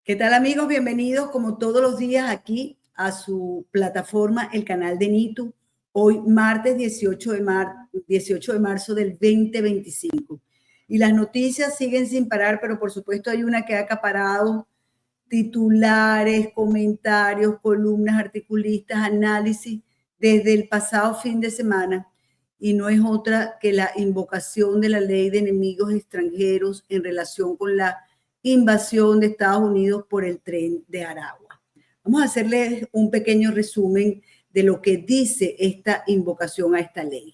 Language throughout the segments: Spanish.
¿Qué tal, amigos? Bienvenidos como todos los días aquí a su plataforma, el canal de Nitu. Hoy martes 18 de marzo del 2025. Y las noticias siguen sin parar, pero por supuesto hay una que ha acaparado titulares, comentarios, columnas, articulistas, análisis desde el pasado fin de semana, y no es otra que la invocación de la ley de enemigos extranjeros en relación con la invasión de Estados Unidos por el Tren de Aragua. Vamos a hacerles un pequeño resumen de lo que dice esta invocación a esta ley.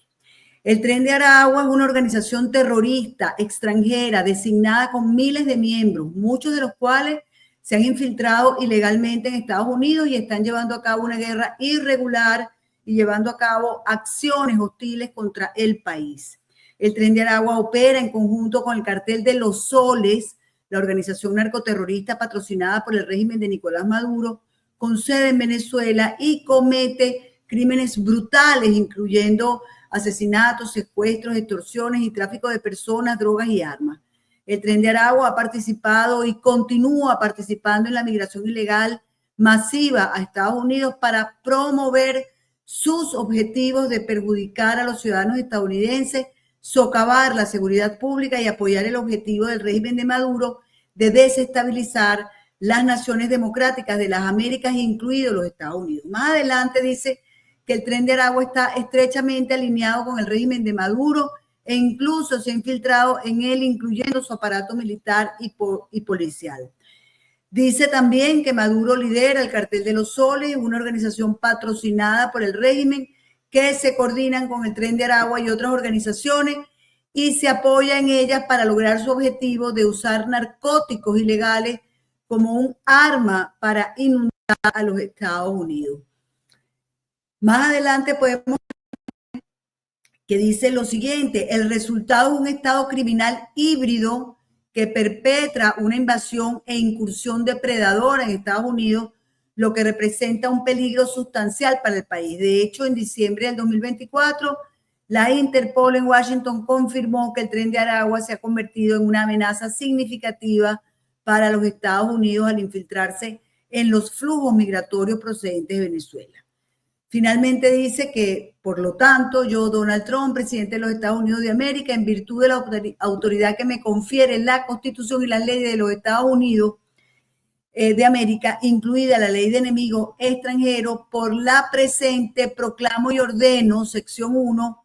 El Tren de Aragua es una organización terrorista extranjera designada con miles de miembros, muchos de los cuales se han infiltrado ilegalmente en Estados Unidos y están llevando a cabo una guerra irregular y llevando a cabo acciones hostiles contra el país. El Tren de Aragua opera en conjunto con el cartel de Los Soles, la organización narcoterrorista patrocinada por el régimen de Nicolás Maduro, con sede en Venezuela, y comete crímenes brutales, incluyendo asesinatos, secuestros, extorsiones y tráfico de personas, drogas y armas. El Tren de Aragua ha participado y continúa participando en la migración ilegal masiva a Estados Unidos para promover sus objetivos de perjudicar a los ciudadanos estadounidenses, socavar la seguridad pública y apoyar el objetivo del régimen de Maduro de desestabilizar las naciones democráticas de las Américas, incluidos los Estados Unidos. Más adelante dice que el Tren de Aragua está estrechamente alineado con el régimen de Maduro e incluso se ha infiltrado en él, incluyendo su aparato militar y policial. Dice también que Maduro lidera el cartel de Los Soles, una organización patrocinada por el régimen que se coordinan con el Tren de Aragua y otras organizaciones y se apoya en ellas para lograr su objetivo de usar narcóticos ilegales como un arma para inundar a los Estados Unidos. Más adelante podemos ver que dice lo siguiente: el resultado es un estado criminal híbrido que perpetra una invasión e incursión depredadora en Estados Unidos, lo que representa un peligro sustancial para el país. De hecho, en diciembre del 2024, la Interpol en Washington confirmó que el Tren de Aragua se ha convertido en una amenaza significativa para los Estados Unidos al infiltrarse en los flujos migratorios procedentes de Venezuela. Finalmente dice que, por lo tanto, yo, Donald Trump, presidente de los Estados Unidos de América, en virtud de la autoridad que me confiere la Constitución y las leyes de los Estados Unidos de América, incluida la ley de enemigos extranjeros, por la presente proclamo y ordeno, sección 1,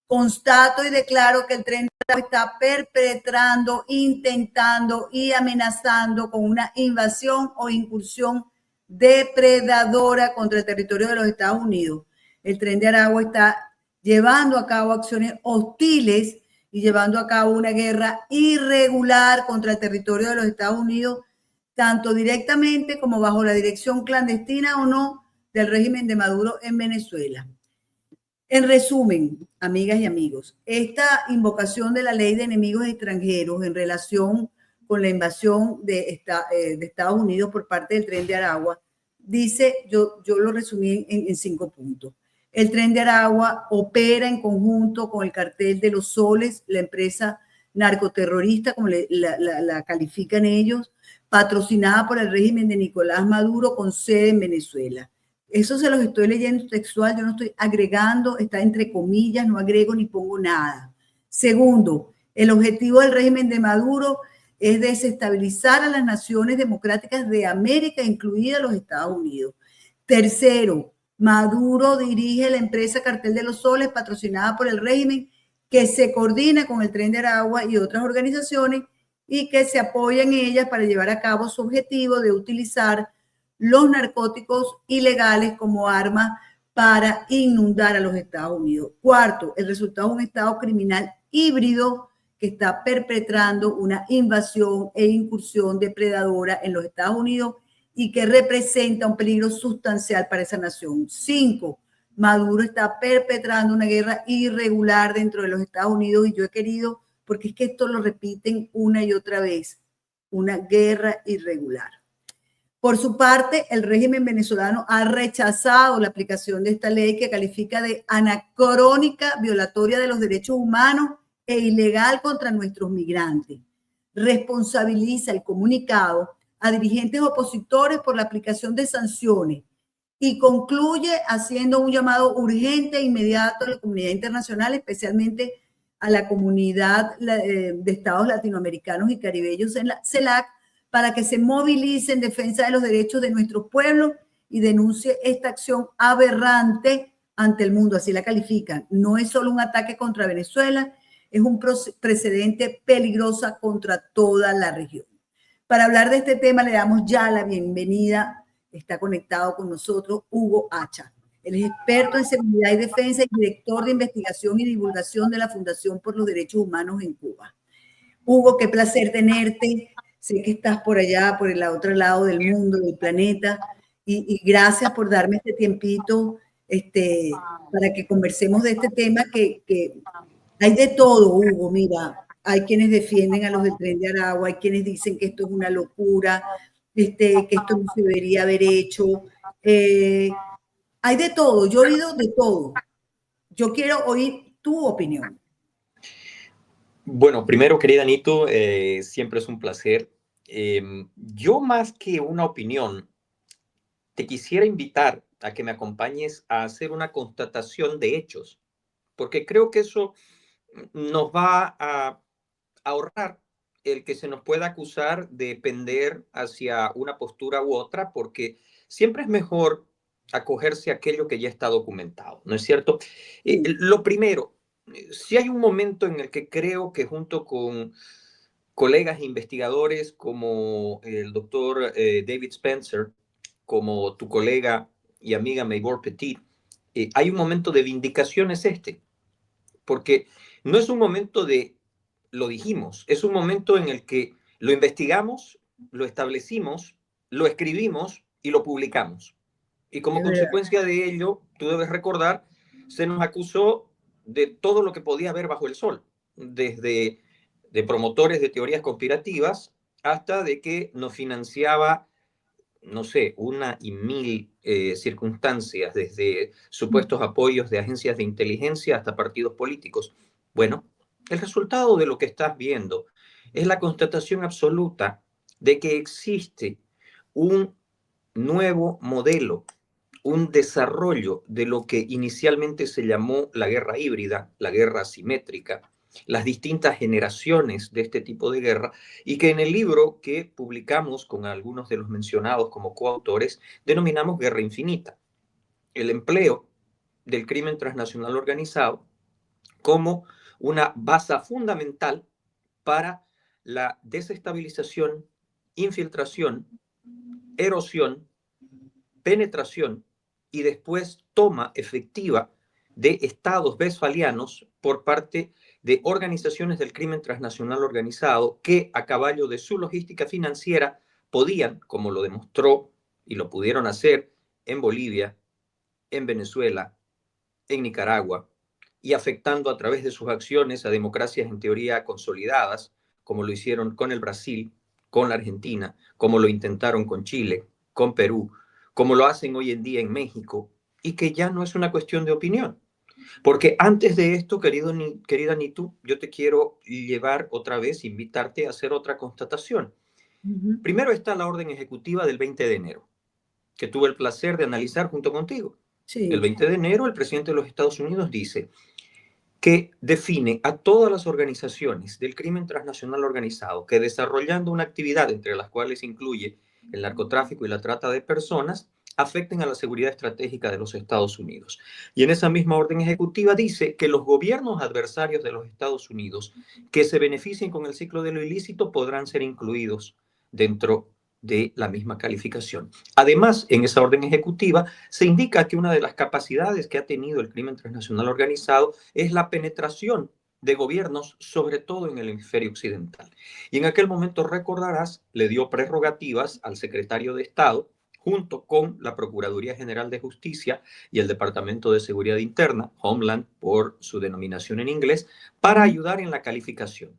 constato y declaro que el Tren de Aragua está perpetrando, intentando y amenazando con una invasión o incursión depredadora contra el territorio de los Estados Unidos. El Tren de Aragua está llevando a cabo acciones hostiles y llevando a cabo una guerra irregular contra el territorio de los Estados Unidos, tanto directamente como bajo la dirección clandestina o no del régimen de Maduro en Venezuela. En resumen, amigas y amigos, esta invocación de la ley de enemigos extranjeros en relación con la invasión de Estados Unidos por parte del Tren de Aragua, dice, yo lo resumí en 5 puntos. El Tren de Aragua opera en conjunto con el cartel de Los Soles, la empresa narcoterrorista, como la califican ellos, patrocinada por el régimen de Nicolás Maduro, con sede en Venezuela. Eso se los estoy leyendo textual, yo no estoy agregando, está entre comillas, no agrego ni pongo nada. Segundo, el objetivo del régimen de Maduro es desestabilizar a las naciones democráticas de América, incluidas los Estados Unidos. Tercero, Maduro dirige la empresa Cartel de Los Soles, patrocinada por el régimen, que se coordina con el Tren de Aragua y otras organizaciones y que se apoya en ellas para llevar a cabo su objetivo de utilizar los narcóticos ilegales como arma para inundar a los Estados Unidos. Cuarto, el resultado es un estado criminal híbrido que está perpetrando una invasión e incursión depredadora en los Estados Unidos y que representa un peligro sustancial para esa nación. 5, Maduro está perpetrando una guerra irregular dentro de los Estados Unidos, y yo he querido, porque es que esto lo repiten una y otra vez, una guerra irregular. Por su parte, el régimen venezolano ha rechazado la aplicación de esta ley, que califica de anacrónica, violatoria de los derechos humanos e ilegal contra nuestros migrantes. Responsabiliza el comunicado a dirigentes opositores por la aplicación de sanciones y concluye haciendo un llamado urgente e inmediato a la comunidad internacional, especialmente a la comunidad de estados latinoamericanos y caribeños en la CELAC, para que se movilice en defensa de los derechos de nuestros pueblos y denuncie esta acción aberrante ante el mundo, así la califican. No es solo un ataque contra Venezuela, es un precedente peligroso contra toda la región. Para hablar de este tema le damos ya la bienvenida, está conectado con nosotros, Hugo Hacha. Él es experto en seguridad y defensa y director de investigación y divulgación de la Fundación por los Derechos Humanos en Cuba. Hugo, qué placer tenerte. Sé que estás por allá, por el otro lado del mundo, del planeta, y gracias por darme este tiempito para que conversemos de este tema que hay de todo, Hugo. Mira, hay quienes defienden a los del Tren de Aragua, hay quienes dicen que esto es una locura, que esto no se debería haber hecho. Hay de todo, yo he oído de todo. Yo quiero oír tu opinión. Bueno, primero, querida Anito, siempre es un placer. Yo más que una opinión, te quisiera invitar a que me acompañes a hacer una constatación de hechos, porque creo que eso nos va a ahorrar el que se nos pueda acusar de pender hacia una postura u otra, porque siempre es mejor acogerse a aquello que ya está documentado, ¿no es cierto? Lo primero, si hay un momento en el que creo que junto con colegas investigadores como el doctor David Spencer, como tu colega y amiga Maybor Petit, hay un momento de vindicación es este, porque no es un momento de lo dijimos, es un momento en el que lo investigamos, lo establecimos, lo escribimos y lo publicamos. Y como consecuencia de ello, tú debes recordar, se nos acusó de todo lo que podía haber bajo el sol, desde de promotores de teorías conspirativas hasta de que nos financiaba, no sé, una y mil circunstancias, desde supuestos apoyos de agencias de inteligencia hasta partidos políticos. Bueno, el resultado de lo que estás viendo es la constatación absoluta de que existe un nuevo modelo, un desarrollo de lo que inicialmente se llamó la guerra híbrida, la guerra asimétrica, las distintas generaciones de este tipo de guerra, y que en el libro que publicamos con algunos de los mencionados como coautores, denominamos guerra infinita. El empleo del crimen transnacional organizado como una base fundamental para la desestabilización, infiltración, erosión, penetración y después toma efectiva de estados westfalianos por parte de organizaciones del crimen transnacional organizado que a caballo de su logística financiera podían, como lo demostró y lo pudieron hacer en Bolivia, en Venezuela, en Nicaragua, y afectando a través de sus acciones a democracias en teoría consolidadas, como lo hicieron con el Brasil, con la Argentina, como lo intentaron con Chile, con Perú, como lo hacen hoy en día en México, y que ya no es una cuestión de opinión. Porque antes de esto, querida Nitu, yo te quiero llevar otra vez, invitarte a hacer otra constatación. Primero está la orden ejecutiva del 20 de enero, que tuve el placer de analizar junto contigo. Sí. El 20 de enero, el presidente de los Estados Unidos dice que define a todas las organizaciones del crimen transnacional organizado que desarrollando una actividad entre las cuales incluye el narcotráfico y la trata de personas, afecten a la seguridad estratégica de los Estados Unidos. Y en esa misma orden ejecutiva dice que los gobiernos adversarios de los Estados Unidos que se beneficien con el ciclo de lo ilícito podrán ser incluidos dentro de la misma calificación. Además, en esa orden ejecutiva se indica que una de las capacidades que ha tenido el crimen transnacional organizado es la penetración de gobiernos, sobre todo en el hemisferio occidental. Y en aquel momento, recordarás, le dio prerrogativas al secretario de Estado, junto con la Procuraduría General de Justicia y el Departamento de Seguridad Interna, Homeland por su denominación en inglés, para ayudar en la calificación.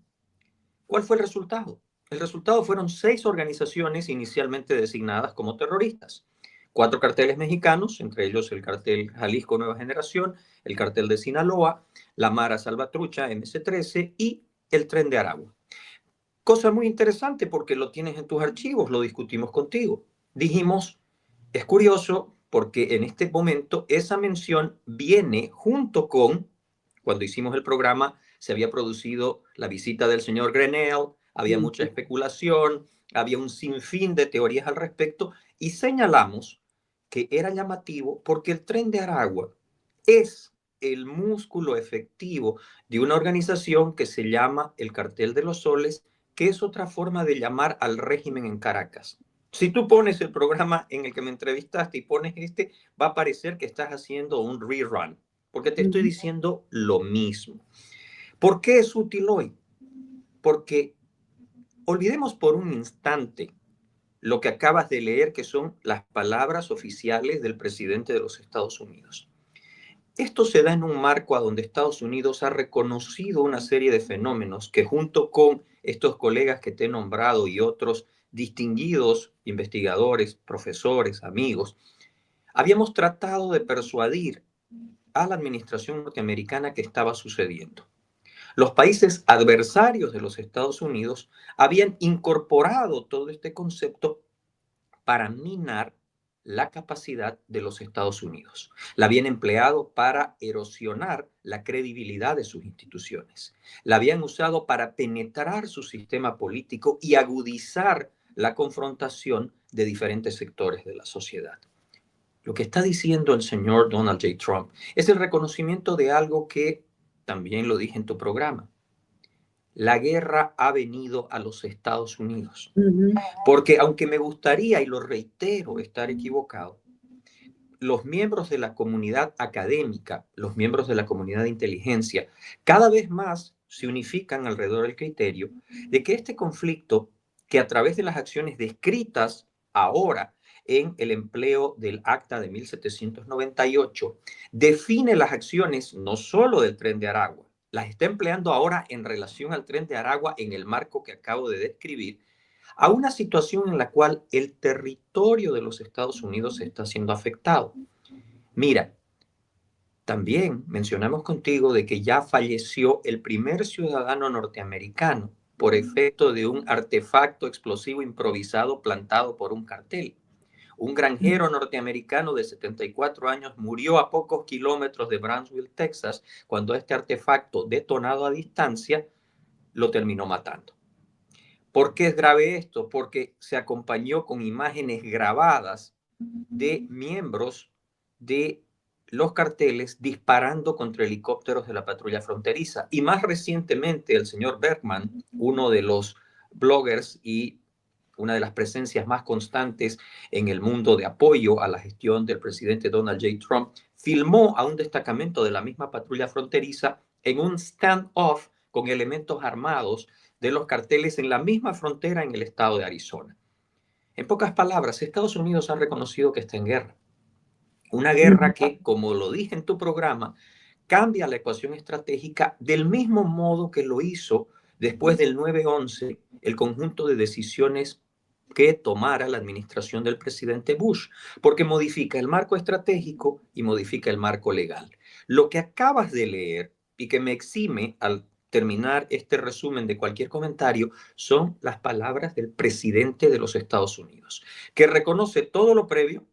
¿Cuál fue el resultado? El resultado fueron 6 organizaciones inicialmente designadas como terroristas. 4 carteles mexicanos, entre ellos el cartel Jalisco Nueva Generación, el cartel de Sinaloa, la Mara Salvatrucha, MC-13 y el Tren de Aragua. cosa muy interesante porque lo tienes en tus archivos, lo discutimos contigo. Dijimos, es curioso porque en este momento esa mención viene junto con, cuando hicimos el programa, se había producido la visita del señor Grenell, había mucha especulación, había un sinfín de teorías al respecto y señalamos que era llamativo porque el Tren de Aragua es el músculo efectivo de una organización que se llama el Cartel de los Soles, que es otra forma de llamar al régimen en Caracas. Si tú pones el programa en el que me entrevistaste y pones este, va a parecer que estás haciendo un rerun, porque te estoy diciendo lo mismo. ¿Por qué es útil hoy? Porque olvidemos por un instante lo que acabas de leer, que son las palabras oficiales del presidente de los Estados Unidos. Esto se da en un marco a donde Estados Unidos ha reconocido una serie de fenómenos que junto con estos colegas que te he nombrado y otros distinguidos investigadores, profesores, amigos, habíamos tratado de persuadir a la administración norteamericana que estaba sucediendo. Los países adversarios de los Estados Unidos habían incorporado todo este concepto para minar la capacidad de los Estados Unidos. La habían empleado para erosionar la credibilidad de sus instituciones. La habían usado para penetrar su sistema político y agudizar la confrontación de diferentes sectores de la sociedad. Lo que está diciendo el señor Donald J. Trump es el reconocimiento de algo que también lo dije en tu programa. La guerra ha venido a los Estados Unidos. Porque aunque me gustaría, y lo reitero, estar equivocado, los miembros de la comunidad académica, los miembros de la comunidad de inteligencia, cada vez más se unifican alrededor del criterio de que este conflicto, que a través de las acciones descritas ahora en el empleo del Acta de 1798, define las acciones no solo del Tren de Aragua, las está empleando ahora en relación al Tren de Aragua en el marco que acabo de describir, a una situación en la cual el territorio de los Estados Unidos está siendo afectado. Mira, también mencionamos contigo de que ya falleció el primer ciudadano norteamericano por efecto de un artefacto explosivo improvisado plantado por un cartel. Un granjero norteamericano de 74 años murió a pocos kilómetros de Brownsville, Texas, cuando este artefacto detonado a distancia lo terminó matando. ¿Por qué es grave esto? Porque se acompañó con imágenes grabadas de miembros de los carteles disparando contra helicópteros de la patrulla fronteriza. Y más recientemente, el señor Bergman, uno de los bloggers y una de las presencias más constantes en el mundo de apoyo a la gestión del presidente Donald J. Trump, filmó a un destacamento de la misma patrulla fronteriza en un stand-off con elementos armados de los carteles en la misma frontera en el estado de Arizona. En pocas palabras, Estados Unidos ha reconocido que está en guerra. Una guerra que, como lo dije en tu programa, cambia la ecuación estratégica del mismo modo que lo hizo después del 9/11, el conjunto de decisiones que tomara la administración del presidente Bush, porque modifica el marco estratégico y modifica el marco legal. Lo que acabas de leer y que me exime al terminar este resumen de cualquier comentario son las palabras del presidente de los Estados Unidos, que reconoce todo lo previo,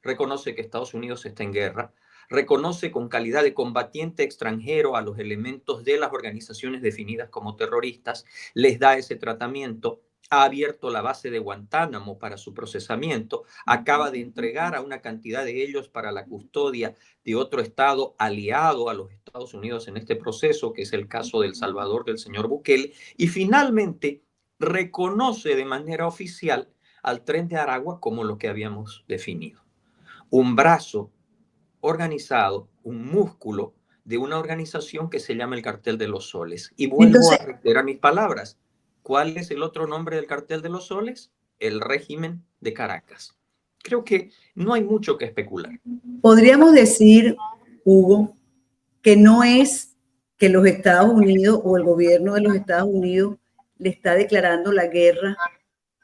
reconoce que Estados Unidos está en guerra, reconoce con calidad de combatiente extranjero a los elementos de las organizaciones definidas como terroristas, les da ese tratamiento, ha abierto la base de Guantánamo para su procesamiento, acaba de entregar a una cantidad de ellos para la custodia de otro estado aliado a los Estados Unidos en este proceso, que es el caso de El Salvador del señor Bukele, y finalmente reconoce de manera oficial al Tren de Aragua como lo que habíamos definido. Un brazo organizado, un músculo de una organización que se llama el Cartel de los Soles. Y vuelvo a Entonces, reiterar mis palabras. ¿Cuál es el otro nombre del Cartel de los Soles? El régimen de Caracas. Creo que no hay mucho que especular. podríamos decir, Hugo, que no es que los Estados Unidos o el gobierno de los Estados Unidos le está declarando la guerra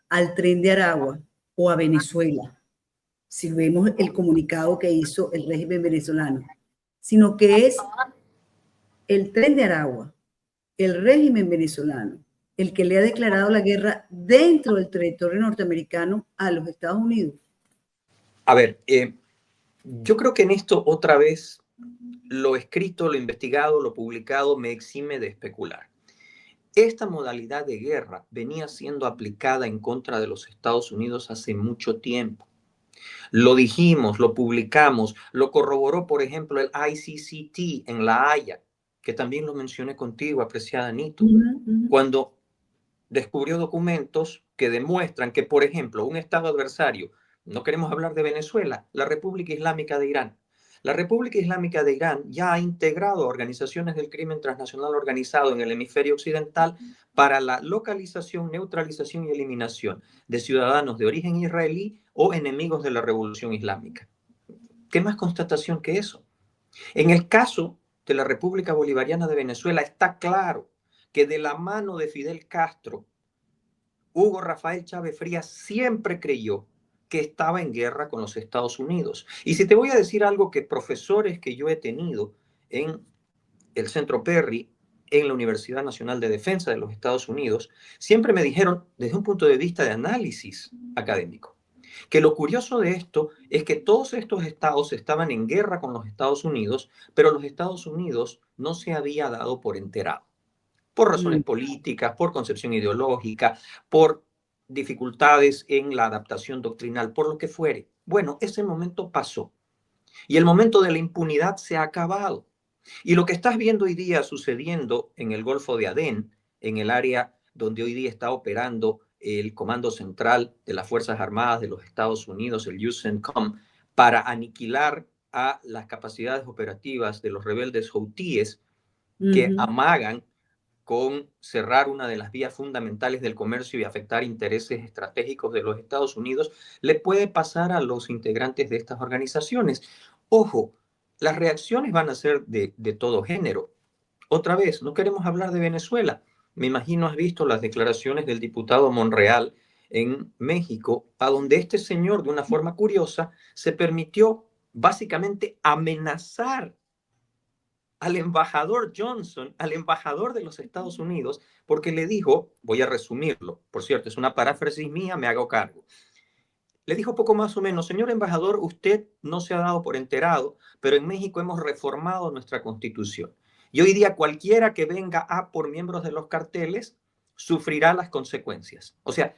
al Tren de Aragua o a Venezuela, si vemos el comunicado que hizo el régimen venezolano, sino que es el Tren de Aragua, el régimen venezolano el que le ha declarado la guerra dentro del territorio norteamericano a los Estados Unidos? A ver, yo creo que en esto otra vez lo escrito, lo investigado, lo publicado me exime de especular. Esta modalidad de guerra venía siendo aplicada en contra de los Estados Unidos hace mucho tiempo. Lo dijimos, lo publicamos, lo corroboró, por ejemplo, el ICCT en La Haya, que también lo mencioné contigo, apreciada Anito, cuando descubrió documentos que demuestran que, por ejemplo, un Estado adversario, no queremos hablar de Venezuela, la República Islámica de Irán. La República Islámica de Irán ya ha integrado a organizaciones del crimen transnacional organizado en el hemisferio occidental para la localización, neutralización y eliminación de ciudadanos de origen israelí o enemigos de la revolución islámica. ¿Qué más constatación que eso? En el caso de la República Bolivariana de Venezuela está claro que de la mano de Fidel Castro, Hugo Rafael Chávez Frías siempre creyó que estaba en guerra con los Estados Unidos. Y si te voy a decir algo que profesores que yo he tenido en el Centro Perry, en la Universidad Nacional de Defensa de los Estados Unidos, siempre me dijeron desde un punto de vista de análisis académico, que lo curioso de esto es que todos estos estados estaban en guerra con los Estados Unidos, pero los Estados Unidos no se había dado por enterado por razones políticas, por concepción ideológica, por dificultades en la adaptación doctrinal, por lo que fuere. Bueno, ese momento pasó y el momento de la impunidad se ha acabado. Y lo que estás viendo hoy día sucediendo en el Golfo de Adén, en el área donde hoy día está operando el Comando Central de las Fuerzas Armadas de los Estados Unidos, el USENCOM, para aniquilar a las capacidades operativas de los rebeldes houthíes que amagan con cerrar una de las vías fundamentales del comercio y afectar intereses estratégicos de los Estados Unidos, le puede pasar a los integrantes de estas organizaciones. Ojo, las reacciones van a ser de todo género. Otra vez, no queremos hablar de Venezuela. Me imagino has visto las declaraciones del diputado Monreal en México, a donde este señor, de una forma curiosa, se permitió básicamente amenazar al embajador Johnson, al embajador de los Estados Unidos, porque le dijo, voy a resumirlo, por cierto, es una paráfrasis mía, me hago cargo. Le dijo poco más o menos, señor embajador, usted no se ha dado por enterado, pero en México hemos reformado nuestra constitución. Y hoy día cualquiera que venga a por miembros de los carteles sufrirá las consecuencias. O sea,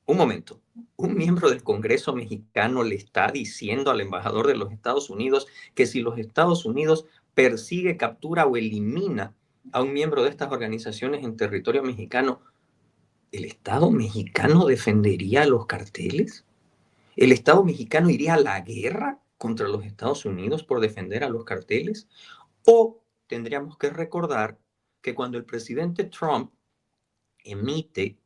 un momento, un miembro del Congreso mexicano le está diciendo al embajador de los Estados Unidos que si los Estados Unidos persigue, captura o elimina a un miembro de estas organizaciones en territorio mexicano, ¿el Estado mexicano defendería a los carteles? ¿El Estado mexicano iría a la guerra contra los Estados Unidos por defender a los carteles? ¿O tendríamos que recordar que cuando el presidente Trump emite,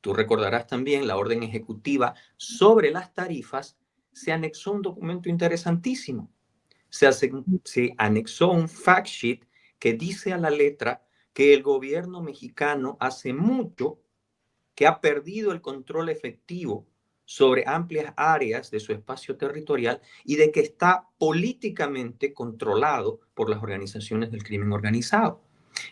tú recordarás también, la orden ejecutiva sobre las tarifas, se anexó un documento interesantísimo. Se anexó un fact sheet que dice a la letra que el gobierno mexicano hace mucho que ha perdido el control efectivo sobre amplias áreas de su espacio territorial y de que está políticamente controlado por las organizaciones del crimen organizado.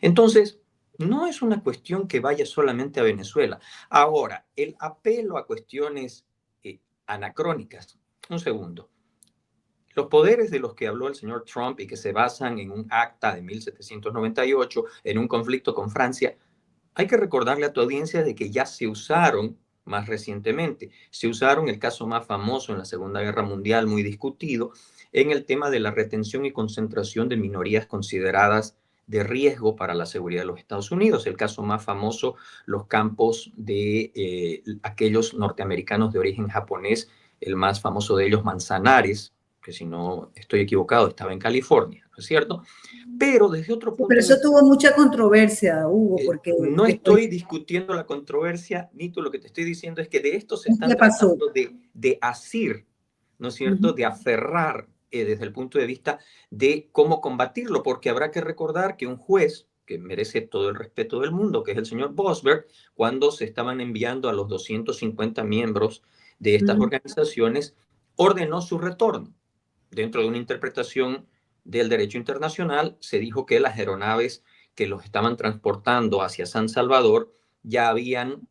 Entonces, no es una cuestión que vaya solamente a Venezuela. Ahora, el apelo a cuestiones anacrónicas. Un segundo. Los poderes de los que habló el señor Trump y que se basan en un acta de 1798, en un conflicto con Francia, hay que recordarle a tu audiencia de que ya se usaron más recientemente. Se usaron el caso más famoso en la Segunda Guerra Mundial, muy discutido, en el tema de la retención y concentración de minorías consideradas de riesgo para la seguridad de los Estados Unidos. El caso más famoso, los campos de aquellos norteamericanos de origen japonés, el más famoso de ellos, Manzanares, que si no estoy equivocado estaba en California, ¿no es cierto? Pero desde otro punto Pero de eso vista, tuvo mucha controversia, Hugo, porque no después, estoy discutiendo la controversia, Nito, lo que te estoy diciendo es que de esto se ¿qué están pasó? tratando de asir, ¿no es cierto?, de aferrar desde el punto de vista de cómo combatirlo, porque habrá que recordar que un juez que merece todo el respeto del mundo, que es el señor Bosberg, cuando se estaban enviando a los 250 miembros de estas organizaciones, ordenó su retorno. Dentro de una interpretación del derecho internacional, se dijo que las aeronaves que los estaban transportando hacia San Salvador ya habían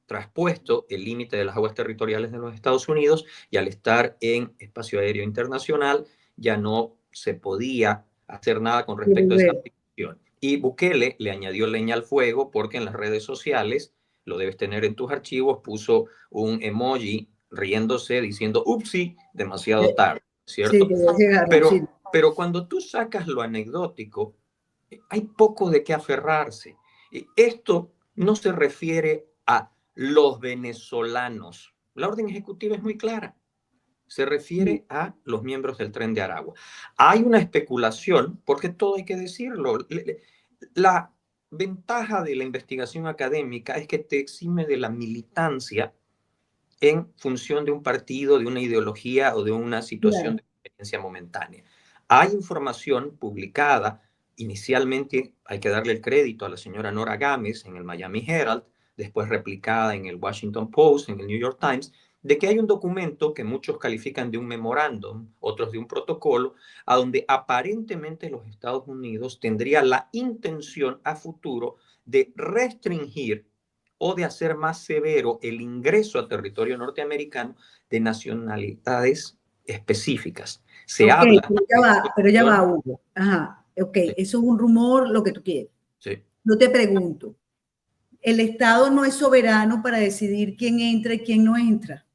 traspuesto el límite de las aguas territoriales de los Estados Unidos y al estar en espacio aéreo internacional ya no se podía hacer nada con respecto a esa aplicación. Y Bukele le añadió leña al fuego porque en las redes sociales, lo debes tener en tus archivos, puso un emoji riéndose diciendo, upsi, demasiado tarde, ¿cierto? Sí, llegaron, Pero, sí. pero cuando tú sacas lo anecdótico, hay poco de qué aferrarse. Y esto no se refiere a los venezolanos. La orden ejecutiva es muy clara. Se refiere a los miembros del Tren de Aragua. Hay una especulación, porque todo hay que decirlo. La ventaja de la investigación académica es que te exime de la militancia en función de un partido, de una ideología o de una situación Claro. de experiencia momentánea. Hay información publicada, inicialmente hay que darle el crédito a la señora Nora Gámez en el Miami Herald, después replicada en el Washington Post, en el New York Times, de que hay un documento que muchos califican de un memorándum, otros de un protocolo, a donde aparentemente los Estados Unidos tendría la intención a futuro de restringir o de hacer más severo el ingreso a territorio norteamericano de nacionalidades específicas. Se Ok, habla de pero ya va, exposición. Hugo. Ajá, ok, Sí, eso es un rumor, lo que tú quieres. sí. Yo te pregunto, ¿el Estado no es soberano para decidir quién entra y quién no entra?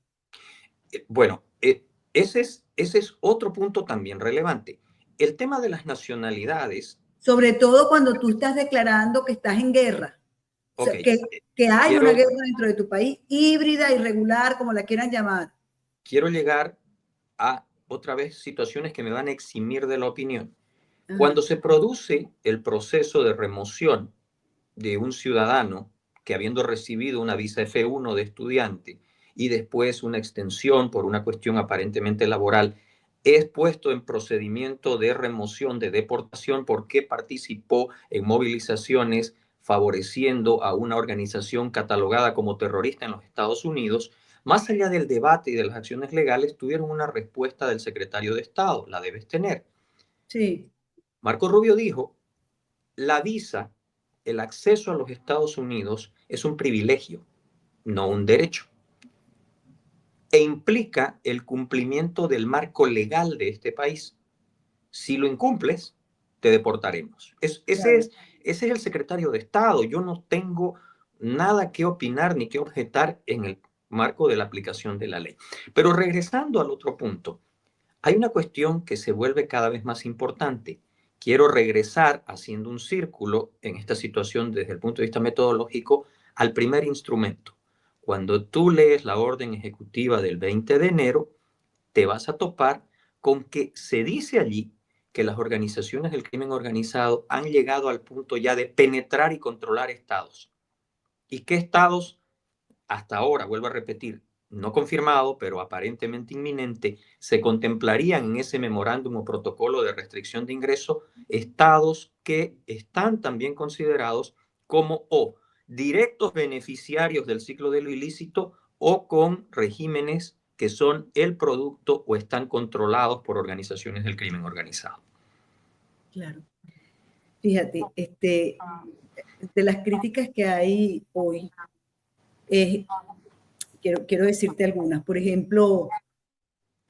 Bueno, ese es otro punto también relevante. El tema de las nacionalidades, Sobre todo cuando tú estás declarando que estás en guerra, ok, que hay una quiero, guerra dentro de tu país, híbrida, irregular, como la quieran llamar. quiero llegar a otra vez situaciones que me van a eximir de la opinión. Ajá. Cuando se produce el proceso de remoción de un ciudadano que habiendo recibido una visa F1 de estudiante y después una extensión por una cuestión aparentemente laboral, es puesto en procedimiento de remoción, de deportación, porque participó en movilizaciones favoreciendo a una organización catalogada como terrorista en los Estados Unidos, más allá del debate y de las acciones legales, tuvieron una respuesta del secretario de Estado, la debes tener. Sí, Marco Rubio dijo, la visa, el acceso a los Estados Unidos es un privilegio, no un derecho, e implica el cumplimiento del marco legal de este país. Si lo incumples, te deportaremos. claro. Ese es el secretario de Estado. Yo no tengo nada que opinar ni que objetar en el marco de la aplicación de la ley. Pero regresando al otro punto, hay una cuestión que se vuelve cada vez más importante. Quiero regresar haciendo un círculo en esta situación desde el punto de vista metodológico al primer instrumento. Cuando tú lees la orden ejecutiva del 20 de enero, te vas a topar con que se dice allí que las organizaciones del crimen organizado han llegado al punto ya de penetrar y controlar estados. ¿Y qué estados? Hasta ahora, vuelvo a repetir, no confirmado, pero aparentemente inminente, se contemplarían en ese memorándum o protocolo de restricción de ingreso estados que están también considerados como o directos beneficiarios del ciclo de lo ilícito o con regímenes que son el producto o están controlados por organizaciones del crimen organizado. Claro. Fíjate, de las críticas que hay hoy, quiero decirte algunas. Por ejemplo,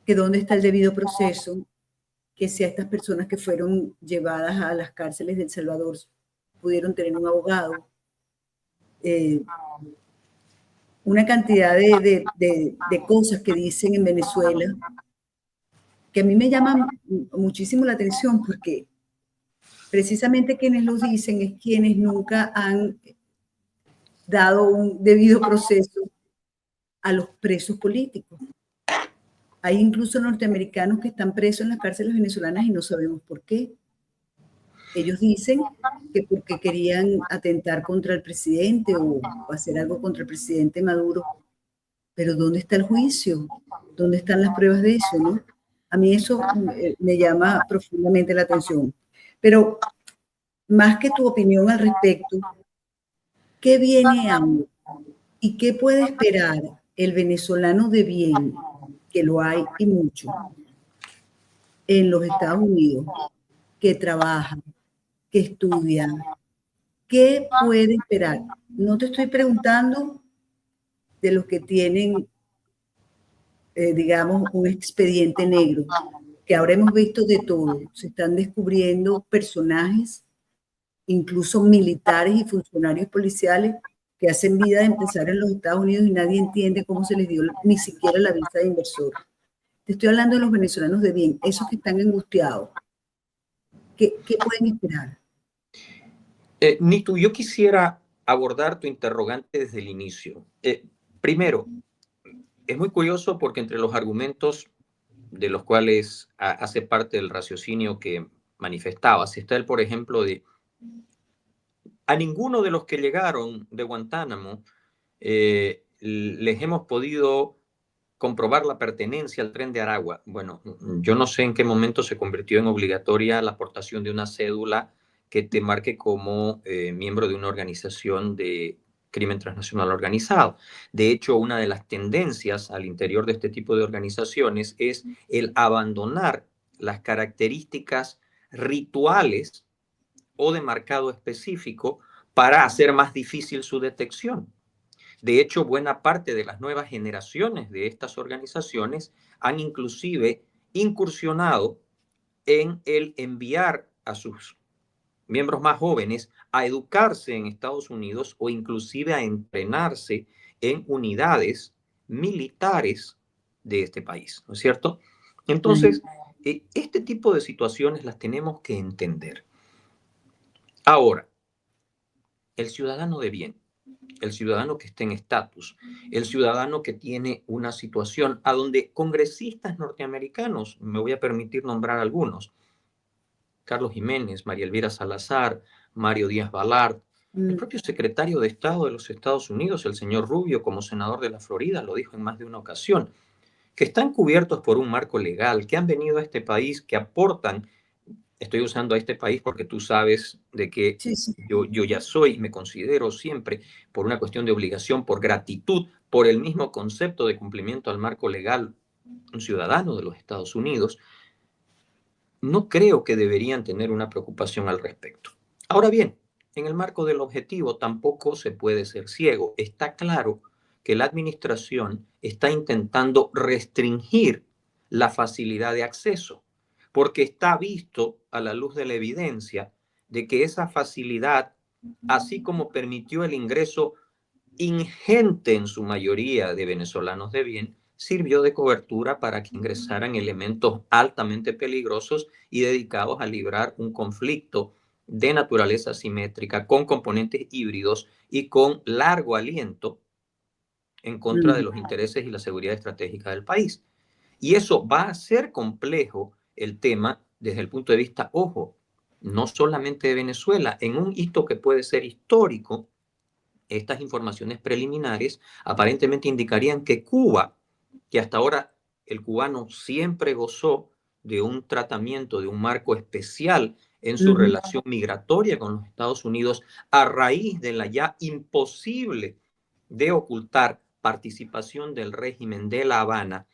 que dónde está el debido proceso, que si a estas personas que fueron llevadas a las cárceles de El Salvador pudieron tener un abogado, eh, una cantidad de cosas que dicen en Venezuela que a mí me llaman muchísimo la atención porque precisamente quienes lo dicen es quienes nunca han dado un debido proceso a los presos políticos. Hay incluso norteamericanos que están presos en las cárceles venezolanas y no sabemos por qué. Ellos dicen que porque querían atentar contra el presidente o hacer algo contra el presidente Maduro. Pero ¿dónde está el juicio? ¿Dónde están las pruebas de eso, no? A mí eso me llama profundamente la atención. Pero más que tu opinión al respecto, ¿qué viene ahora? ¿Y qué puede esperar el venezolano de bien, que lo hay y mucho, en los Estados Unidos, que trabaja, que estudia, ¿qué puede esperar? No te estoy preguntando de los que tienen, digamos, un expediente negro, que ahora hemos visto de todo. Se están descubriendo personajes, incluso militares y funcionarios policiales, que hacen vida de empresario en los Estados Unidos y nadie entiende cómo se les dio ni siquiera la visa de inversor. Te estoy hablando de los venezolanos de bien, esos que están angustiados. ¿Qué pueden esperar? Nitu, yo quisiera abordar tu interrogante desde el inicio. Primero, es muy curioso porque entre los argumentos de los cuales hace parte del raciocinio que manifestabas, está el, por ejemplo, de a ninguno de los que llegaron de Guantánamo les hemos podido comprobar la pertenencia al Tren de Aragua. Bueno, yo no sé en qué momento se convirtió en obligatoria la aportación de una cédula que te marque como miembro de una organización de crimen transnacional organizado. De hecho, una de las tendencias al interior de este tipo de organizaciones es el abandonar las características rituales o de marcado específico para hacer más difícil su detección. De hecho, buena parte de las nuevas generaciones de estas organizaciones han inclusive incursionado en el enviar a sus miembros más jóvenes a educarse en Estados Unidos o inclusive a entrenarse en unidades militares de este país, ¿no es cierto? Entonces, este tipo de situaciones las tenemos que entender. Ahora, el ciudadano de bien, el ciudadano que esté en estatus, el ciudadano que tiene una situación a donde congresistas norteamericanos, me voy a permitir nombrar algunos, Carlos Jiménez, María Elvira Salazar, Mario Díaz Balart, el propio secretario de Estado de los Estados Unidos, el señor Rubio, como senador de la Florida, lo dijo en más de una ocasión, que están cubiertos por un marco legal, que han venido a este país, que aportan. Estoy usando a este país porque tú sabes de que Sí, sí. yo ya soy, me considero siempre, por una cuestión de obligación, por gratitud, por el mismo concepto de cumplimiento al marco legal, un ciudadano de los Estados Unidos, no creo que deberían tener una preocupación al respecto. Ahora bien, en el marco del objetivo tampoco se puede ser ciego. Está claro que la administración está intentando restringir la facilidad de acceso, porque está visto a la luz de la evidencia de que esa facilidad, así como permitió el ingreso ingente en su mayoría de venezolanos de bien, sirvió de cobertura para que ingresaran elementos altamente peligrosos y dedicados a librar un conflicto de naturaleza simétrica con componentes híbridos y con largo aliento en contra de los intereses y la seguridad estratégica del país. Y eso va a ser complejo el tema desde el punto de vista, ojo, no solamente de Venezuela, en un hito que puede ser histórico. Estas informaciones preliminares aparentemente indicarían que Cuba, que hasta ahora el cubano siempre gozó de un tratamiento, de un marco especial en su relación migratoria con los Estados Unidos, a raíz de la ya imposible de ocultar participación del régimen de La Habana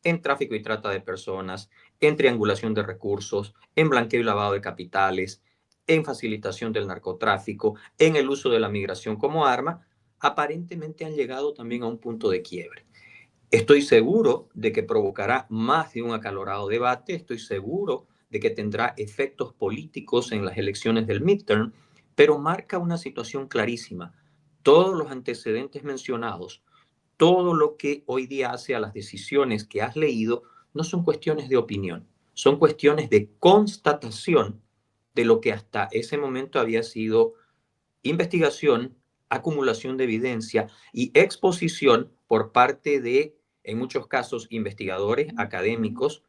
en tráfico y trata de personas, en triangulación de recursos, en blanqueo y lavado de capitales, en facilitación del narcotráfico, en el uso de la migración como arma, aparentemente han llegado también a un punto de quiebre. Estoy seguro de que provocará más de un acalorado debate, estoy seguro de que tendrá efectos políticos en las elecciones del midterm, pero marca una situación clarísima. Todos los antecedentes mencionados, todo lo que hoy día hace a las decisiones que has leído, no son cuestiones de opinión, son cuestiones de constatación de lo que hasta ese momento había sido investigación, acumulación de evidencia y exposición por parte de, en muchos casos, investigadores, académicos,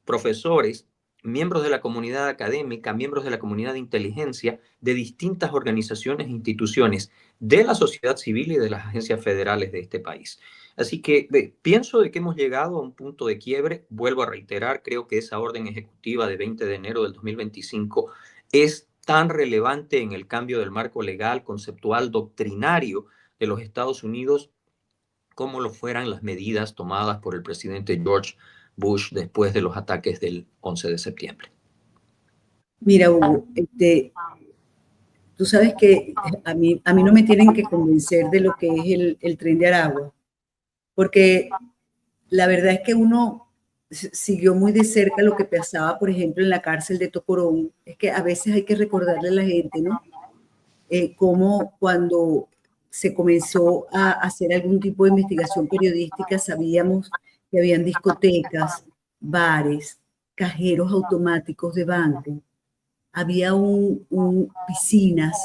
profesores, miembros de la comunidad académica, miembros de la comunidad de inteligencia, de distintas organizaciones e instituciones, de la sociedad civil y de las agencias federales de este país. Así que pienso de que hemos llegado a un punto de quiebre. Vuelvo a reiterar, creo que esa orden ejecutiva de 20 de enero del 2025 es tan relevante en el cambio del marco legal, conceptual, doctrinario de los Estados Unidos como lo fueran las medidas tomadas por el presidente George Bush después de los ataques del 11 de septiembre. Mira, Hugo, tú sabes que a mí no me tienen que convencer de lo que es el tren de Aragua, porque la verdad es que uno siguió muy de cerca lo que pasaba, por ejemplo, en la cárcel de Tocorón. Es que a veces hay que recordarle a la gente, ¿no? Cómo cuando se comenzó a hacer algún tipo de investigación periodística, sabíamos que habían discotecas, bares, cajeros automáticos de banco, había piscinas,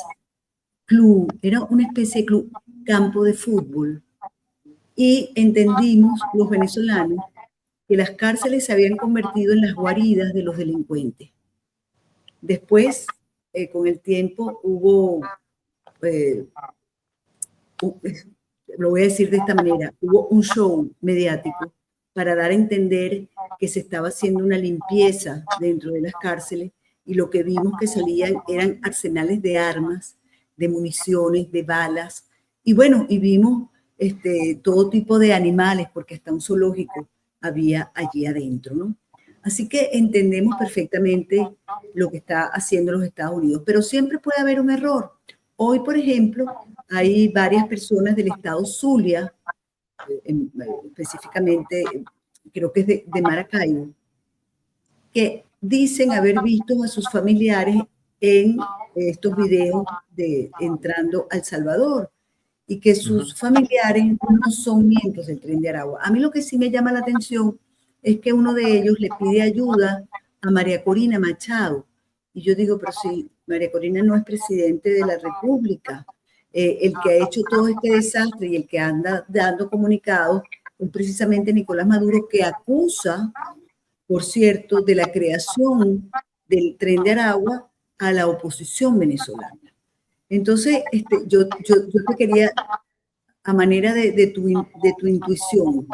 club, era una especie de club, campo de fútbol. Y entendimos los venezolanos que las cárceles se habían convertido en las guaridas de los delincuentes. Después, con el tiempo, hubo, eh, lo voy a decir de esta manera, hubo un show mediático para dar a entender que se estaba haciendo una limpieza dentro de las cárceles y lo que vimos que salían eran arsenales de armas, de municiones, de balas y bueno, y vimos todo tipo de animales porque hasta un zoológico había allí adentro, ¿no? Así que entendemos perfectamente lo que está haciendo los Estados Unidos, pero siempre puede haber un error. Hoy, por ejemplo, hay varias personas del estado Zulia, específicamente creo que es de Maracaibo, que dicen haber visto a sus familiares en estos videos de entrando a El Salvador y que sus familiares no son miembros del Tren de Aragua. A mí lo que sí me llama la atención es que uno de ellos le pide ayuda a María Corina Machado. Y yo digo, pero si María Corina no es presidente de la República, el que ha hecho todo este desastre y el que anda dando comunicados es precisamente Nicolás Maduro, que acusa, por cierto, de la creación del Tren de Aragua a la oposición venezolana. Entonces, yo te quería, a manera de tu intuición,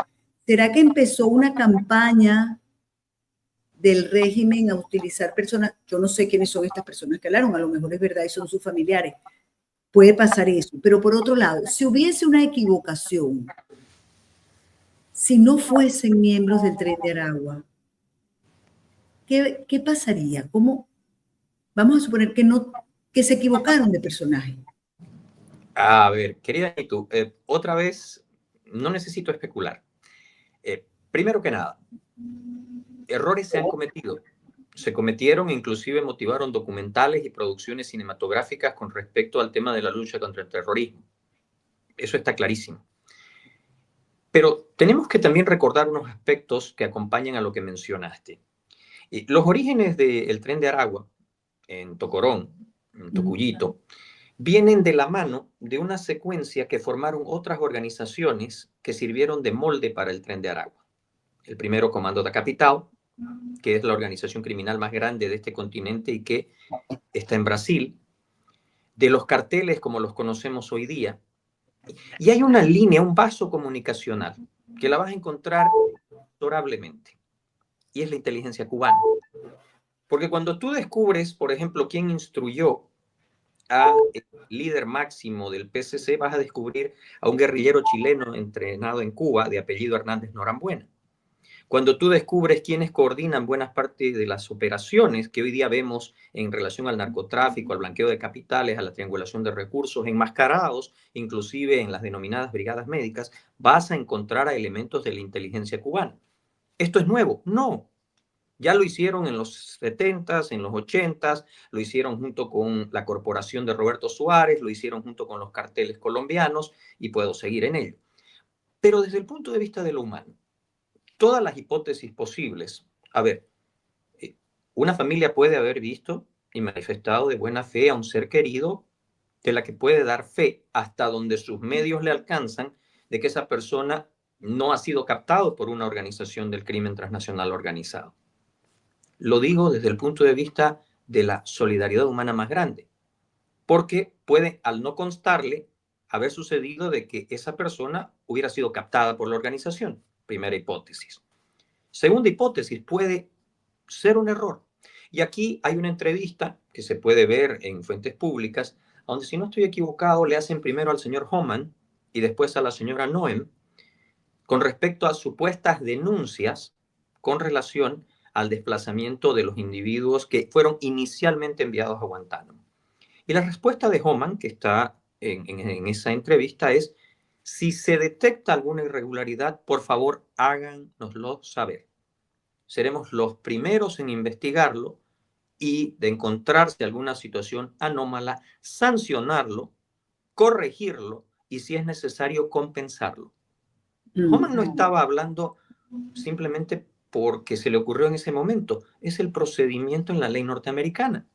¿será que empezó una campaña del régimen a utilizar personas? Yo no sé quiénes son estas personas que hablaron, a lo mejor es verdad y son sus familiares. Puede pasar eso. Pero por otro lado, si hubiese una equivocación, si no fuesen miembros del Tren de Aragua, ¿qué pasaría? ¿Cómo? Vamos a suponer que no, que se equivocaron de personaje. A ver, querida Nitu, otra vez, no necesito especular. Primero que nada, errores se han cometido. Se cometieron, inclusive motivaron documentales y producciones cinematográficas con respecto al tema de la lucha contra el terrorismo. Eso está clarísimo. Pero tenemos que también recordar unos aspectos que acompañan a lo que mencionaste. Los orígenes del Tren de Aragua, en Tocorón, en Tocuyito, vienen de la mano de una secuencia que formaron otras organizaciones que sirvieron de molde para el Tren de Aragua. El primero, Comando da Capital, que es la organización criminal más grande de este continente y que está en Brasil, de los carteles como los conocemos hoy día. Y hay una línea, un vaso comunicacional, que la vas a encontrar inexorablemente, y es la inteligencia cubana. Porque cuando tú descubres, por ejemplo, quién instruyó a el líder máximo del PCC, vas a descubrir a un guerrillero chileno entrenado en Cuba de apellido Hernández Norambuena. Cuando tú descubres quiénes coordinan buenas partes de las operaciones que hoy día vemos en relación al narcotráfico, al blanqueo de capitales, a la triangulación de recursos, enmascarados inclusive en las denominadas brigadas médicas, vas a encontrar a elementos de la inteligencia cubana. ¿Esto es nuevo? No. Ya lo hicieron en los 70s, en los 80s, lo hicieron junto con la corporación de Roberto Suárez, lo hicieron junto con los carteles colombianos y puedo seguir en ello. Pero desde el punto de vista de lo humano, todas las hipótesis posibles. A ver, una familia puede haber visto y manifestado de buena fe a un ser querido de la que puede dar fe hasta donde sus medios le alcanzan de que esa persona no ha sido captado por una organización del crimen transnacional organizado. Lo digo desde el punto de vista de la solidaridad humana más grande, porque puede, al no constarle, haber sucedido de que esa persona hubiera sido captada por la organización. Primera hipótesis. Segunda hipótesis, puede ser un error. Y aquí hay una entrevista que se puede ver en fuentes públicas, donde, si no estoy equivocado, le hacen primero al señor Homan y después a la señora Noem con respecto a supuestas denuncias con relación al desplazamiento de los individuos que fueron inicialmente enviados a Guantánamo. Y la respuesta de Homan, que está en esa entrevista, es: si se detecta alguna irregularidad, por favor, háganoslo saber. Seremos los primeros en investigarlo y, de encontrarse alguna situación anómala, sancionarlo, corregirlo y, si es necesario, compensarlo. Homan no estaba hablando simplemente porque se le ocurrió en ese momento. Es el procedimiento en la ley norteamericana.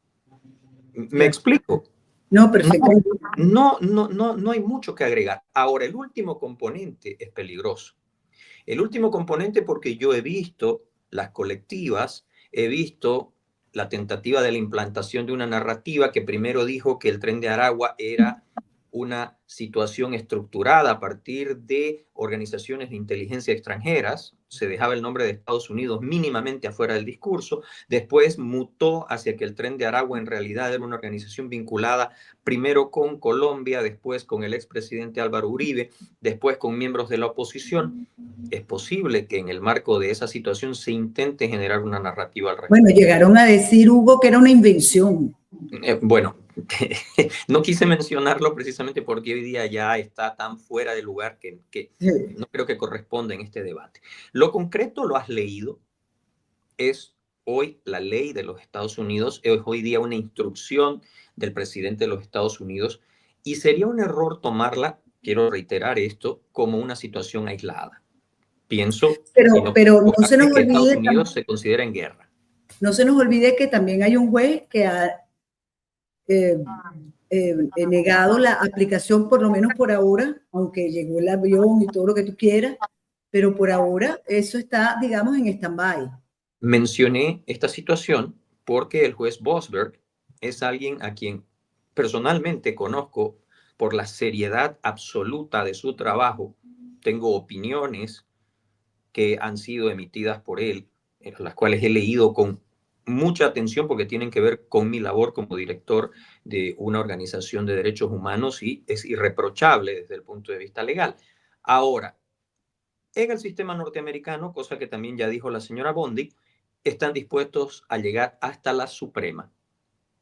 ¿Me explico? No, perfectamente. No hay mucho que agregar. Ahora, el último componente es peligroso. El último componente, porque yo he visto las colectivas, he visto la tentativa de la implantación de una narrativa que primero dijo que el Tren de Aragua era una situación estructurada a partir de organizaciones de inteligencia extranjeras. Se dejaba el nombre de Estados Unidos mínimamente afuera del discurso. Después mutó hacia que el Tren de Aragua en realidad era una organización vinculada primero con Colombia, después con el expresidente Álvaro Uribe, después con miembros de la oposición. Es posible que en el marco de esa situación se intente generar una narrativa al respecto. Bueno, llegaron a decir, Hugo, que era una invención. Bueno, no quise mencionarlo precisamente porque hoy día ya está tan fuera de lugar que no creo que corresponda en este debate. Lo concreto lo has leído. Es hoy la ley de los Estados Unidos, es hoy día una instrucción del presidente de los Estados Unidos, y sería un error tomarla, quiero reiterar esto, como una situación aislada. Pienso Pero no se nos que Estados olvide, Unidos se considera en guerra. no se nos olvide que también hay un juez que ha negado la aplicación, por lo menos por ahora, aunque llegó el avión y todo lo que tú quieras, pero por ahora eso está, digamos, en stand-by. Mencioné esta situación porque el juez Bosberg es alguien a quien personalmente conozco por la seriedad absoluta de su trabajo. Tengo opiniones que han sido emitidas por él, las cuales he leído con mucha atención porque tienen que ver con mi labor como director de una organización de derechos humanos, y es irreprochable desde el punto de vista legal. Ahora, en el sistema norteamericano, cosa que también ya dijo la señora Bondi, están dispuestos a llegar hasta la Suprema.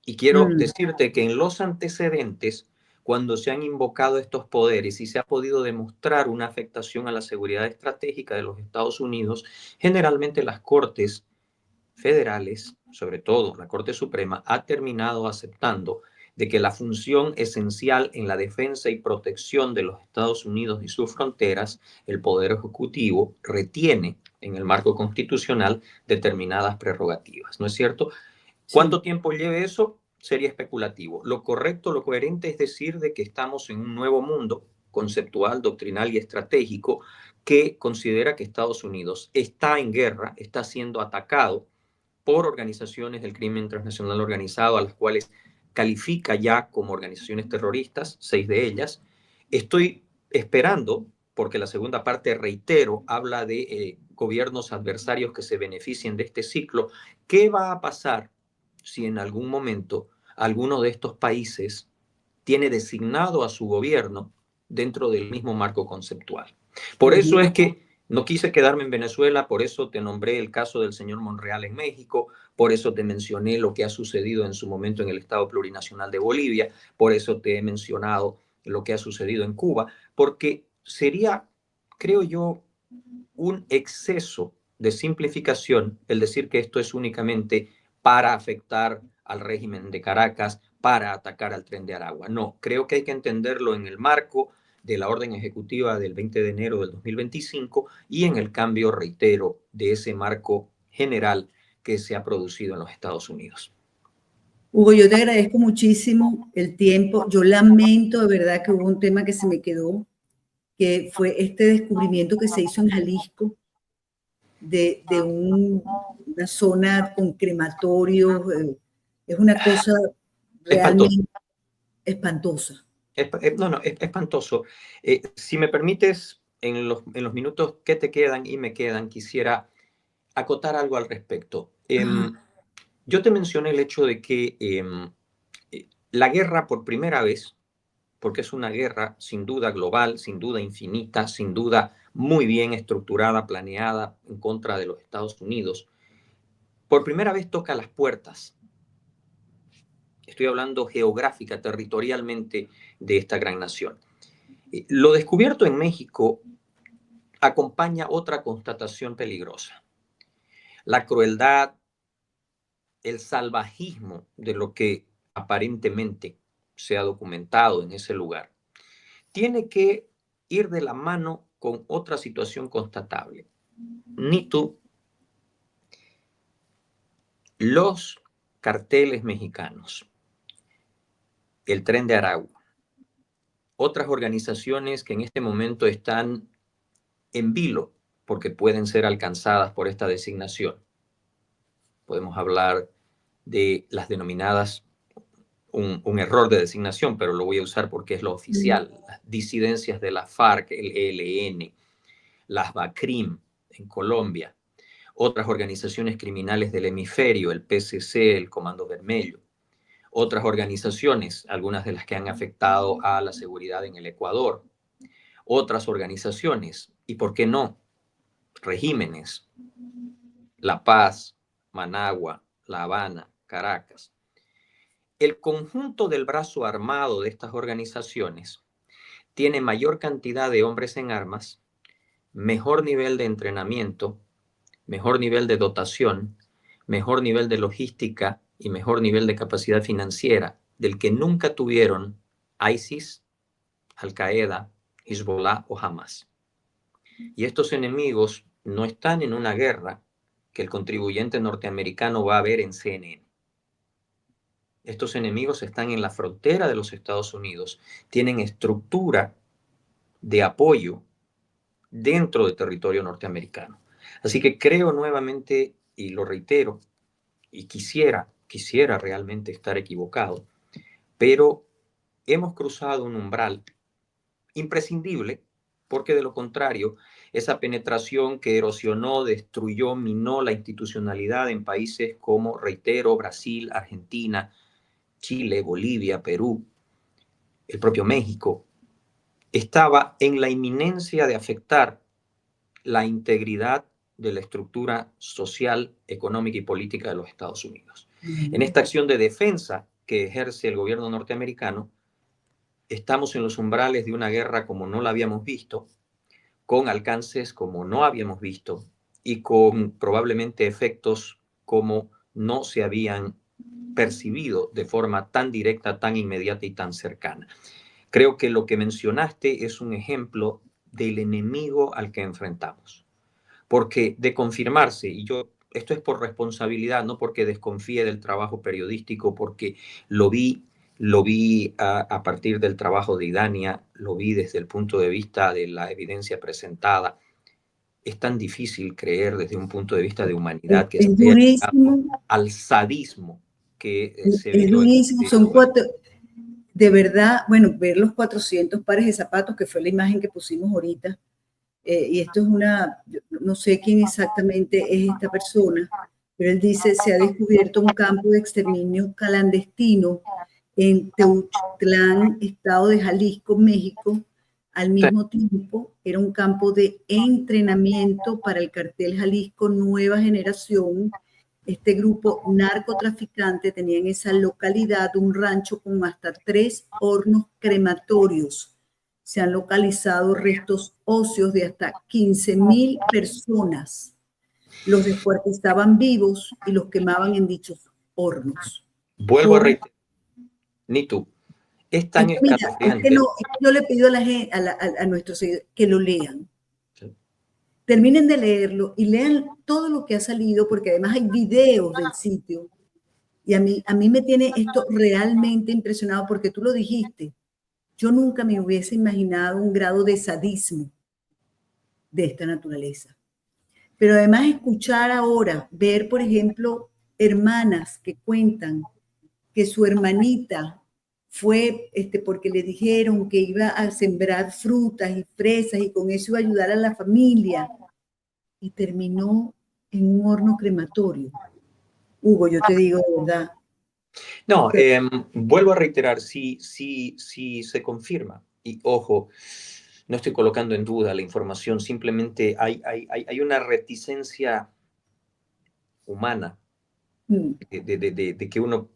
Y quiero decirte que en los antecedentes, cuando se han invocado estos poderes y se ha podido demostrar una afectación a la seguridad estratégica de los Estados Unidos, generalmente las cortes federales, sobre todo la Corte Suprema, ha terminado aceptando de que la función esencial en la defensa y protección de los Estados Unidos y sus fronteras, el Poder Ejecutivo retiene en el marco constitucional determinadas prerrogativas, ¿no es cierto? ¿Cuánto tiempo lleve eso? Sería especulativo. Lo correcto, lo coherente es decir de que estamos en un nuevo mundo conceptual, doctrinal y estratégico que considera que Estados Unidos está en guerra, está siendo atacado por organizaciones del crimen transnacional organizado, a las cuales califica ya como organizaciones terroristas, 6 de ellas. Estoy esperando, porque la segunda parte, reitero, habla de gobiernos adversarios que se beneficien de este ciclo. ¿Qué va a pasar si en algún momento alguno de estos países tiene designado a su gobierno dentro del mismo marco conceptual? Por eso es que no quise quedarme en Venezuela, por eso te nombré el caso del señor Monreal en México, por eso te mencioné lo que ha sucedido en su momento en el Estado Plurinacional de Bolivia, por eso te he mencionado lo que ha sucedido en Cuba, porque sería, creo yo, un exceso de simplificación el decir que esto es únicamente para afectar al régimen de Caracas, para atacar al Tren de Aragua. No, creo que hay que entenderlo en el marco de la orden ejecutiva del 20 de enero del 2025 y en el cambio, reitero, de ese marco general que se ha producido en los Estados Unidos. Hugo, yo te agradezco muchísimo el tiempo. Yo lamento de verdad que hubo un tema que se me quedó, que fue este descubrimiento que se hizo en Jalisco de una zona con crematorios. Es una cosa realmente espantosa. No, es espantoso. Si me permites, en los minutos que te quedan y me quedan, quisiera acotar algo al respecto. Yo te mencioné el hecho de que la guerra por primera vez, porque es una guerra sin duda global, sin duda infinita, sin duda muy bien estructurada, planeada en contra de los Estados Unidos, por primera vez toca las puertas. Estoy hablando geográfica, territorialmente, de esta gran nación. Lo descubierto en México acompaña otra constatación peligrosa: la crueldad, el salvajismo de lo que aparentemente se ha documentado en ese lugar. Tiene que ir de la mano con otra situación constatable. Nitu, los carteles mexicanos, el Tren de Aragua, otras organizaciones que en este momento están en vilo porque pueden ser alcanzadas por esta designación. Podemos hablar de las denominadas, un error de designación, pero lo voy a usar porque es lo oficial, las disidencias de la FARC, el ELN, las BACRIM en Colombia, otras organizaciones criminales del hemisferio, el PCC, el Comando Vermelho, otras organizaciones, algunas de las que han afectado a la seguridad en el Ecuador, otras organizaciones, y por qué no, regímenes, La Paz, Managua, La Habana, Caracas. El conjunto del brazo armado de estas organizaciones tiene mayor cantidad de hombres en armas, mejor nivel de entrenamiento, mejor nivel de dotación, mejor nivel de logística y mejor nivel de capacidad financiera del que nunca tuvieron ISIS, Al-Qaeda, Hezbollah o Hamas. Y estos enemigos no están en una guerra que el contribuyente norteamericano va a ver en CNN. Estos enemigos están en la frontera de los Estados Unidos, tienen estructura de apoyo dentro del territorio norteamericano. Así que creo nuevamente, y lo reitero, y quisiera realmente estar equivocado, pero hemos cruzado un umbral imprescindible, porque de lo contrario, esa penetración que erosionó, destruyó, minó la institucionalidad en países como, reitero, Brasil, Argentina, Chile, Bolivia, Perú, el propio México, estaba en la inminencia de afectar la integridad de la estructura social, económica y política de los Estados Unidos. En esta acción de defensa que ejerce el gobierno norteamericano, estamos en los umbrales de una guerra como no la habíamos visto, con alcances como no habíamos visto y con probablemente efectos como no se habían percibido de forma tan directa, tan inmediata y tan cercana. Creo que lo que mencionaste es un ejemplo del enemigo al que enfrentamos. Porque de confirmarse, y yo, esto es por responsabilidad, no porque desconfíe del trabajo periodístico, porque lo vi a partir del trabajo de Idania, lo vi desde el punto de vista de la evidencia presentada. Es tan difícil creer desde un punto de vista de humanidad que se Es haya llegado durísimo, al sadismo que se es vio en durísimo. este Son lugar. cuatro, de verdad, bueno, ver los 400 pares de zapatos, que fue la imagen que pusimos ahorita, y esto es no sé quién exactamente es esta persona, pero él dice, se ha descubierto un campo de exterminio clandestino en Teuchtlán, estado de Jalisco, México. Al mismo tiempo, era un campo de entrenamiento para el cartel Jalisco Nueva Generación. Este grupo narcotraficante tenía en esa localidad un rancho con hasta 3 hornos crematorios. Se han localizado restos óseos de hasta 15,000 personas. Los descuartizaban vivos y los quemaban en dichos hornos. Vuelvo a reiterar, ni tú. Es tan Mira, escalofriante. yo le pido a nuestros seguidores que lo lean. Sí. Terminen de leerlo y lean todo lo que ha salido, porque además hay videos del sitio. Y a mí me tiene esto realmente impresionado, porque tú lo dijiste. Yo nunca me hubiese imaginado un grado de sadismo de esta naturaleza. Pero además escuchar ahora, ver, por ejemplo, hermanas que cuentan que su hermanita fue porque le dijeron que iba a sembrar frutas y fresas y con eso iba a ayudar a la familia, y terminó en un horno crematorio. Hugo, yo te digo de verdad. No, vuelvo a reiterar, si se confirma, y ojo, no estoy colocando en duda la información, simplemente hay una reticencia humana de que uno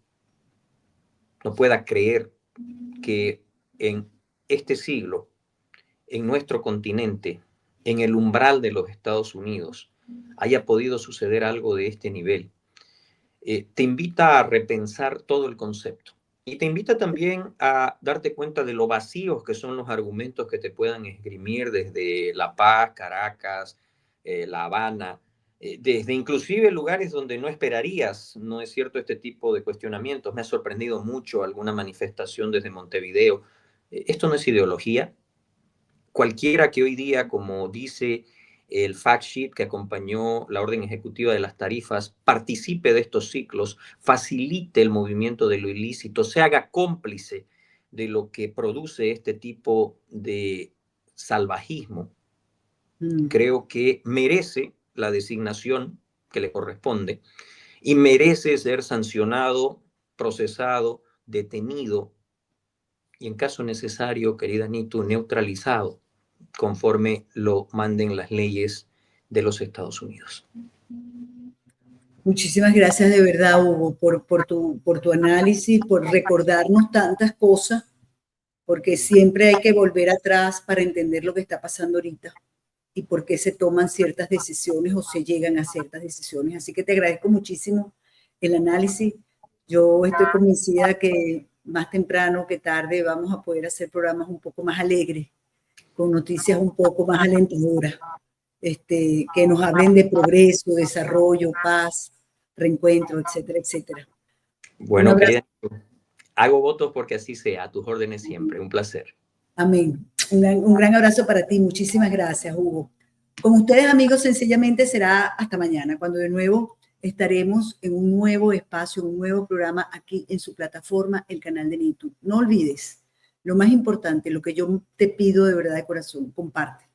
no pueda creer que en este siglo, en nuestro continente, en el umbral de los Estados Unidos, haya podido suceder algo de este nivel. Te invita a repensar todo el concepto y te invita también a darte cuenta de lo vacíos que son los argumentos que te puedan esgrimir desde La Paz, Caracas, La Habana, desde inclusive lugares donde no esperarías, ¿no es cierto?, este tipo de cuestionamientos. Me ha sorprendido mucho alguna manifestación desde Montevideo. Esto no es ideología. Cualquiera que hoy día, como dice el fact sheet que acompañó la orden ejecutiva de las tarifas, participe de estos ciclos, facilite el movimiento de lo ilícito, se haga cómplice de lo que produce este tipo de salvajismo, creo que merece la designación que le corresponde y merece ser sancionado, procesado, detenido y en caso necesario, querida Nitu, neutralizado conforme lo manden las leyes de los Estados Unidos. Muchísimas gracias de verdad, Hugo, por tu análisis, por recordarnos tantas cosas, porque siempre hay que volver atrás para entender lo que está pasando ahorita y por qué se toman ciertas decisiones o se llegan a ciertas decisiones. Así que te agradezco muchísimo el análisis. Yo estoy convencida que más temprano que tarde vamos a poder hacer programas un poco más alegres, con noticias un poco más alentadoras, que nos hablen de progreso, desarrollo, paz, reencuentro, etcétera, etcétera. Bueno, querida, hago votos porque así sea, a tus órdenes siempre. Un placer. Amén. Un gran abrazo para ti. Muchísimas gracias, Hugo. Con ustedes, amigos, sencillamente será hasta mañana, cuando de nuevo estaremos en un nuevo espacio, un nuevo programa aquí en su plataforma, el canal de Nitu. No olvides, lo más importante, lo que yo te pido de verdad de corazón, comparte.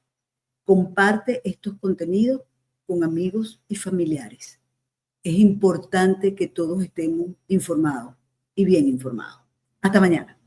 Comparte estos contenidos con amigos y familiares. Es importante que todos estemos informados y bien informados. Hasta mañana.